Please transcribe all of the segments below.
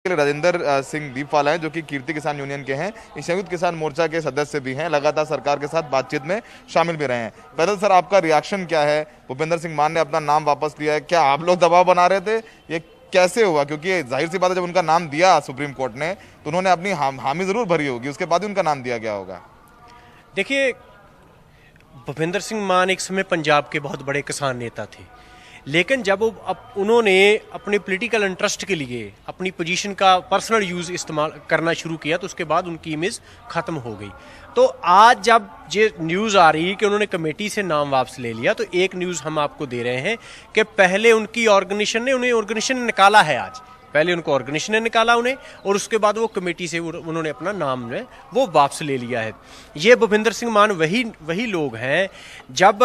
राजेंद्र सिंह दीपवाल हैं जो कि कीर्ति किसान यूनियन के हैं। इस संयुक्त किसान मोर्चा के सदस्य भी हैं, लगातार सरकार के साथ बातचीत में शामिल भी रहे हैं। पहले सर, आपका रिएक्शन क्या है? भूपेंद्र सिंह मान ने अपना नाम वापस लिया है, क्या आप लोग दबाव बना रहे थे? ये कैसे हुआ? क्योंकि जाहिर सी बात है, जब उनका नाम दिया सुप्रीम कोर्ट ने तो उन्होंने अपनी हामी जरूर भरी होगी, उसके बाद ही उनका नाम दिया गया होगा। देखिए, भूपेंद्र सिंह मान एक समय पंजाब के बहुत बड़े किसान नेता थे, लेकिन जब उन्होंने अपने पॉलिटिकल इंटरेस्ट के लिए अपनी पोजीशन का पर्सनल यूज़ इस्तेमाल करना शुरू किया तो उसके बाद उनकी इमेज ख़त्म हो गई। तो आज जब ये न्यूज़ आ रही है कि उन्होंने कमेटी से नाम वापस ले लिया, तो एक न्यूज़ हम आपको दे रहे हैं कि पहले उनकी ऑर्गेनाइजेशन ने निकाला है। आज पहले उनको ऑर्गेनाइजेशन ने निकाला उन्हें, और उसके बाद वो कमेटी से उन्होंने अपना नाम जो है वो वापस ले लिया है। ये भूपेंद्र सिंह मान वही लोग हैं। जब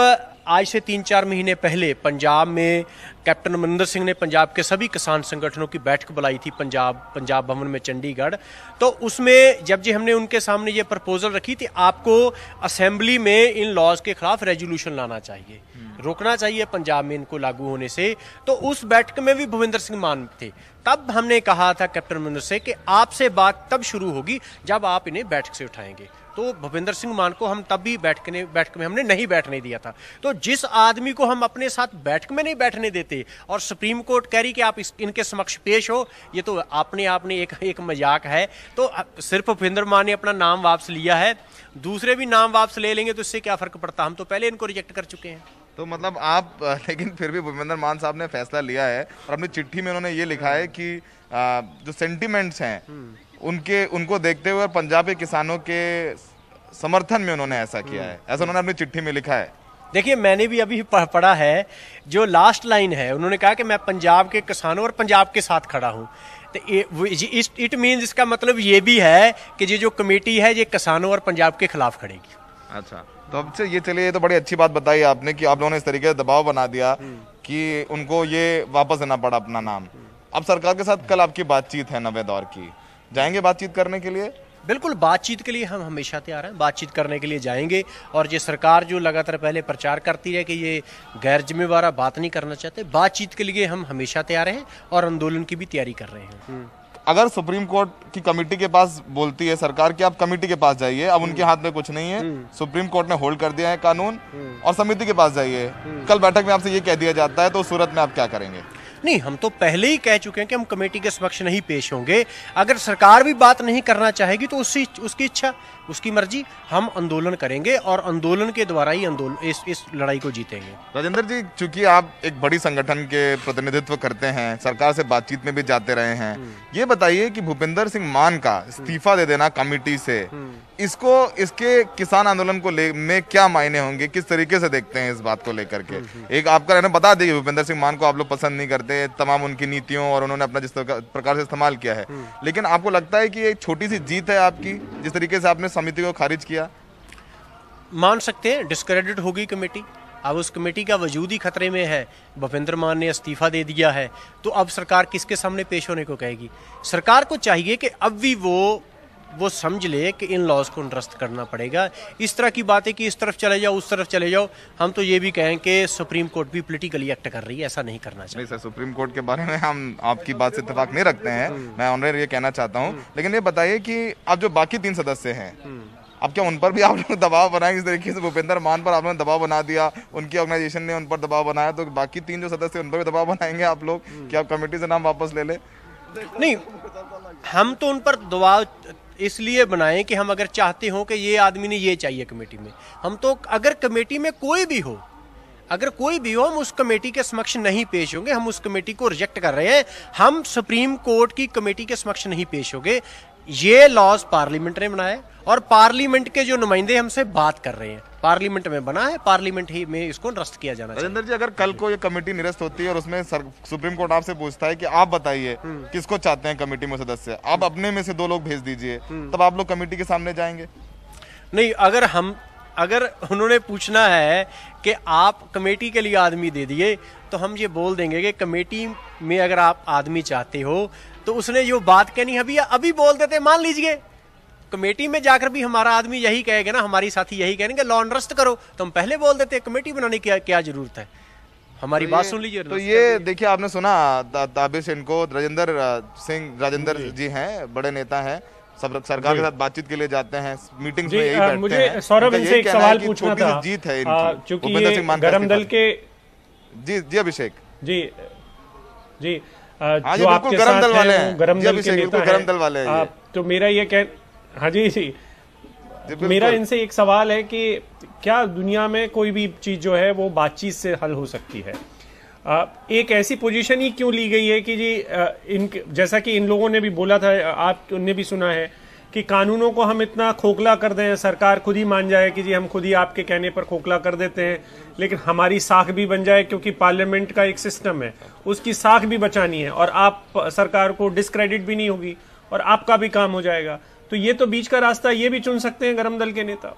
आज से 3-4 महीने पहले पंजाब में कैप्टन अमरिंदर सिंह ने पंजाब के सभी किसान संगठनों की बैठक बुलाई थी पंजाब भवन में चंडीगढ़, तो उसमें जब जी हमने उनके सामने ये प्रपोजल रखी थी, आपको असेंबली में इन लॉज के खिलाफ रेजोल्यूशन लाना चाहिए, रोकना चाहिए पंजाब में इनको लागू होने से। तो उस बैठक में भी भूपेंद्र सिंह मान थे। तब हमने कहा था कैप्टन अमरिंदर से कि आपसे बात तब शुरू होगी जब आप इन्हें बैठक से उठाएंगे। तो भूपेंद्र सिंह मान को हम तब भी बैठक में हमने नहीं बैठने दिया था। तो जिस आदमी को हम अपने साथ बैठक में नहीं बैठने देते और सुप्रीम कोर्ट कह रही कि आप इनके समक्ष पेश हो, ये तो अपने आप ने एक मजाक है। तो सिर्फ भूपेंद्र मान ने अपना नाम वापस लिया है, दूसरे भी नाम वापस ले लेंगे तो इससे क्या फर्क पड़ता? हम तो पहले इनको रिजेक्ट कर चुके हैं। तो मतलब आप लेकिन फिर भी भूपेंद्र मान साहब ने फैसला लिया है और अपनी चिट्ठी में उन्होंने ये लिखा है कि जो सेंटिमेंट्स हैं उनको देखते हुए पंजाब के किसानों के समर्थन में उन्होंने ऐसा किया है, ऐसा उन्होंने अपनी चिट्ठी में लिखा है। देखिए, मैंने भी अभी पढ़ा है, जो लास्ट लाइन है, उन्होंने कहा कि मैं पंजाब के किसानों और पंजाब के साथ खड़ा हूँ। तो इट मीन्स, इसका मतलब ये भी है कि ये जो कमेटी है ये किसानों और पंजाब के खिलाफ खड़ेगी। अच्छा, तो अब से ये चलिए, ये तो बड़ी अच्छी बात बताई आपने कि आप लोगों ने इस तरीके से दबाव बना दिया कि उनको ये वापस देना पड़ा अपना नाम। अब सरकार के साथ कल आपकी बातचीत है नवे दौर की, जाएंगे बातचीत करने के लिए? बिल्कुल, बातचीत के लिए हम हमेशा तैयार हैं, बातचीत करने के लिए जाएंगे। और ये सरकार जो लगातार पहले प्रचार करती है कि ये गैर जिम्मेवार बात नहीं करना चाहते, बातचीत के लिए हम हमेशा तैयार हैं और आंदोलन की भी तैयारी कर रहे हैं। अगर सुप्रीम कोर्ट की कमेटी के पास बोलती है सरकार कि आप कमेटी के पास जाइए, अब उनके हाथ में कुछ नहीं है, सुप्रीम कोर्ट ने होल्ड कर दिया है कानून, और समिति के पास जाइए, कल बैठक में आपसे ये कह दिया जाता है, तो उस सूरत में आप क्या करेंगे? नहीं, हम तो पहले ही कह चुके हैं कि हम कमेटी के समक्ष नहीं पेश होंगे। अगर सरकार भी बात नहीं करना चाहेगी तो उसकी इच्छा, उसकी मर्जी, हम आंदोलन करेंगे और आंदोलन के द्वारा ही इस लड़ाई को जीतेंगे। राजेंद्र जी, चूंकि आप एक बड़ी संगठन के प्रतिनिधित्व करते हैं, सरकार से बातचीत में भी जाते रहे हैं, ये बताइए कि भूपेंद्र सिंह मान का इस्तीफा दे देना कमेटी से, इसके किसान आंदोलन को में क्या मायने होंगे? किस तरीके से देखते हैं इस बात को लेकर के? एक आपका रहना बता दीजिए, भूपेंद्र सिंह मान को आप लोग पसंद नहीं करते तमाम उनकी नीतियों, और उन्होंने अपना जिस प्रकार से इस्तेमाल किया है, लेकिन आपको लगता है कि एक छोटी सी जीत है आपकी, जिस तरीके से आपने समिति को खारिज किया? मान सकते हैं डिस्क्रेडिट होगी कमेटी। अब उस कमेटी का वजूद ही खतरे में है। भूपेंद्र मान ने इस्तीफा दे दिया है, तो अब सरकार किसके सामने पेश होने को कहेगी? सरकार को चाहिए कि अब भी वो समझ ले कि इन लॉज को निरस्त करना पड़ेगा। इस तरह की बातें कि इस तरफ चले जाओ, उस तरफ चले जाओ, हम तो ये भी कहें कि सुप्रीम कोर्ट भी पॉलिटिकली एक्ट कर रही है, ऐसा नहीं करना चाहिए। नहीं सर, सुप्रीम कोर्ट के बारे में हम आपकी बात से इत्तेफाक नहीं रखते हैं, मैं ऑनर ये कहना चाहता हूँ। लेकिन ये बताइए कि अब जो बाकी 3 सदस्य हैं, अब क्या उन पर भी आप लोग दबाव बनाएंगे? इस तरीके से भूपेंद्र मान पर आप लोगों ने दबाव बना दिया, उनकी ऑर्गेनाइजेशन ने उन पर दबाव बनाया, तो बाकी 3 जो सदस्य उन पर भी दबाव बनाएंगे आप लोग कि आप कमेटी से नाम वापस ले ले? नहीं, हम तो उन पर दबाव इसलिए बनाएं कि हम अगर चाहते हो कि ये आदमी ने ये चाहिए कमेटी में, हम तो अगर कमेटी में कोई भी हो, हम उस कमेटी के समक्ष नहीं पेश होंगे। हम उस कमेटी को रिजेक्ट कर रहे हैं। हम सुप्रीम कोर्ट की कमेटी के समक्ष नहीं पेश होंगे। ये लॉज पार्लियामेंट ने बनाया और पार्लियामेंट के जो नुमाइंदे हमसे बात कर रहे हैं, पार्लियामेंट में बना है, पार्लियामेंट ही में इसको निरस्त किया जाना चाहिए। राजेंद्र जी, अगर कल को ये कमेटी निरस्त होती है और उसमें सुप्रीम कोर्ट आपसे पूछता है कि आप बताइए किसको चाहते हैं कमेटी में सदस्य, आप अपने में से 2 लोग भेज दीजिए, तब आप लोग कमेटी के सामने जाएंगे? नहीं, अगर उन्होंने पूछना है कि आप कमेटी के लिए आदमी दे दिए, तो हम ये बोल देंगे कि कमेटी में अगर आप आदमी चाहते हो तो उसने जो बात कहनी अभी बोल देते। मान लीजिए कमेटी में जाकर भी हमारा आदमी यही कहेगा ना, हमारी साथी यही कहेंगे लॉ निरस्त करो, तो हम पहले बोल देते। कमेटी बनाने की क्या जरूरत है? हमारी बात सुन लीजिए। तो ये देखिए, आपने सुना ताबिश इनको राजेंद्र जी हैं, बड़े नेता हैं, सब सरकार के साथ बातचीत के लिए जाते हैं, मीटिंग्स में यही बैठते हैं। मुझे सौरभ इनसे एक सवाल पूछना था, जीत है चूंकि ये गरम दल के जी अभिषेक जी हाँ जो आपके गरम दल साथ वाले हैं, गरम दल के नेता गरम दल वाले हैं। तो मेरा ये हाँ जी मेरा इनसे एक सवाल है कि क्या दुनिया में कोई भी चीज जो है वो बातचीत से हल हो सकती है? एक ऐसी पोजीशन ही क्यों ली गई है कि जी जैसा कि इन लोगों ने भी बोला था, आपने भी सुना है कि कानूनों को हम इतना खोखला कर दें, सरकार खुद ही मान जाए कि जी हम खुद ही आपके कहने पर खोखला कर देते हैं, लेकिन हमारी साख भी बन जाए, क्योंकि पार्लियामेंट का एक सिस्टम है, उसकी साख भी बचानी है और आप सरकार को डिस्क्रेडिट भी नहीं होगी और आपका भी काम हो जाएगा। तो ये तो बीच का रास्ता ये भी चुन सकते हैं गरम दल के नेता।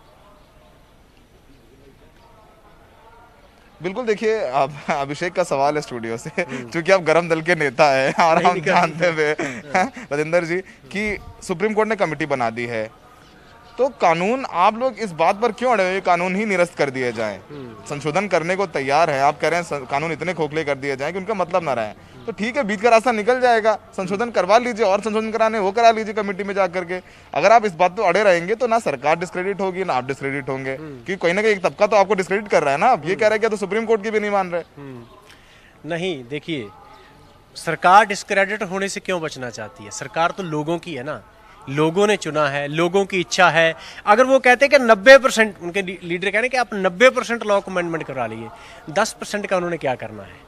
बिल्कुल, देखिए अभिषेक का सवाल है स्टूडियो से, क्योंकि आप गरम दल के नेता हैं और हम जानते हुए राजेंद्र जी कि सुप्रीम कोर्ट ने कमेटी बना दी है, तो कानून आप लोग इस बात पर क्यों अड़े हुए कानून ही निरस्त कर दिए जाएं? संशोधन करने को तैयार है, आप कह रहे हैं कानून इतने खोखले कर दिए जाएं कि उनका मतलब ना रहे, तो ठीक है, बीच का रास्ता निकल जाएगा, संशोधन करवा लीजिए, और संशोधन कराने वो करा लीजिए कमेटी में जाकर के। अगर आप इस बात पे अड़े रहेंगे तो ना सरकार डिस्क्रेडिट होगी ना आप डिस्क्रेडिट होंगे, क्योंकि कहीं ना कहीं एक तबका तो आपको डिस्क्रेडिट कर रहा है ना, आप ये कह रहे हैं तो सुप्रीम कोर्ट की भी नहीं मान रहे। नहीं, देखिए, सरकार डिस्क्रेडिट होने से क्यों बचना चाहती है? सरकार तो लोगों की है ना, लोगों ने चुना है, लोगों की इच्छा है। अगर वो कहते हैं कि 90%, उनके लीडर कह रहे हैं कि आप 90% लॉ को अमेंडमेंट करा लीजिए, 10% का उन्होंने क्या करना है?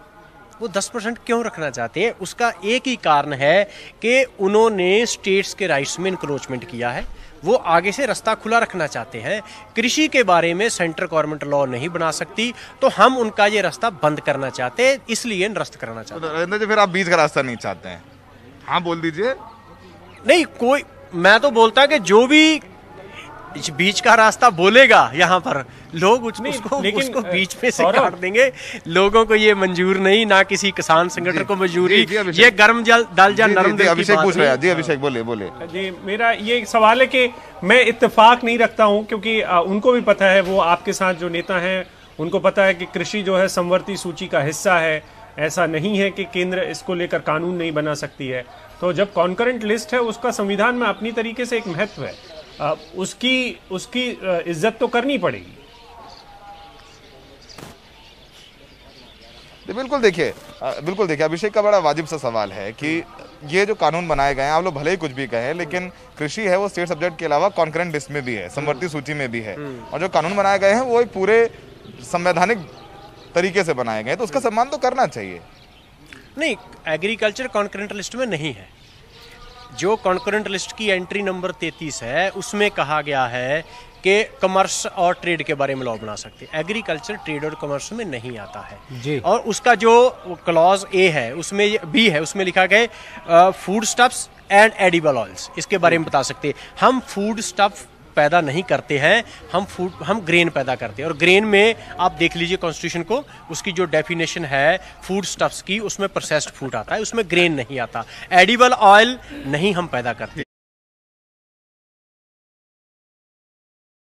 वो 10% क्यों रखना चाहते हैं? उसका एक ही कारण है कि उन्होंने स्टेट्स के राइट्स में इंक्रोचमेंट किया है, वो आगे से रास्ता खुला रखना चाहते हैं। कृषि के बारे में सेंट्रल गवर्नमेंट लॉ नहीं बना सकती, तो हम उनका ये रास्ता बंद करना चाहते हैं, इसलिए निरस्त करना चाहते हैं। राजेंद्र जी, फिर आप बीच का रास्ता नहीं चाहते हैं? हाँ, बोल दीजिए। नहीं, कोई, मैं तो बोलता कि जो भी बीच का रास्ता बोलेगा यहाँ पर लोग उसको बीच में से काट देंगे। लोगों को ये मंजूर नहीं, ना किसी किसान संगठन को मंजूरी। ये गर्म दल या नरम दल। अभिषेक पूछ रहे हैं जी, अभिषेक बोले जी। मेरा ये सवाल है कि मैं इत्तेफाक नहीं रखता हूँ, क्योंकि उनको भी पता है, वो आपके साथ जो नेता हैं उनको पता है कि कृषि जो है समवर्ती सूची का हिस्सा है। ऐसा नहीं है कि केंद्र इसको लेकर कानून नहीं बना सकती है। तो जब कॉन्करेंट लिस्ट है, उसका संविधान में अपनी तरीके से एक महत्व है, उसकी इज्जत तो करनी पड़ेगी। बिल्कुल देखिए अभिषेक का बड़ा वाजिब सा सवाल है कि ये जो कानून बनाए गए हैं, आप लोग भले ही कुछ भी कहें, लेकिन कृषि है वो स्टेट सब्जेक्ट के अलावा कॉन्करेंट लिस्ट में भी है, समवर्ती सूची में भी है, और जो कानून बनाए गए हैं वो एक पूरे संवैधानिक तरीके से बनाए गए, तो उसका सम्मान तो करना चाहिए। नहीं, एग्रीकल्चर कॉन्करेंट लिस्ट में नहीं है। जो कॉन्करेंट लिस्ट की एंट्री नंबर 33 है, उसमें कहा गया है कि कमर्स और ट्रेड के बारे में लॉ बना सकते हैं। एग्रीकल्चर, ट्रेड और कमर्स में नहीं आता है जी। और उसका जो क्लॉज ए है, उसमें बी है, उसमें लिखा गया food stuffs and edible oils, इसके बारे में बता सकते हैं। हम फूड स्टफ पैदा नहीं करते हैं, हम ग्रेन पैदा करते हैं, और ग्रेन में आप देख लीजिए कॉन्स्टिट्यूशन को, उसकी जो डेफिनेशन है फूड स्टफ्स की, उसमें प्रोसेस्ड फूड आता है, उसमें ग्रेन नहीं आता। एडिबल ऑयल नहीं हम पैदा करते।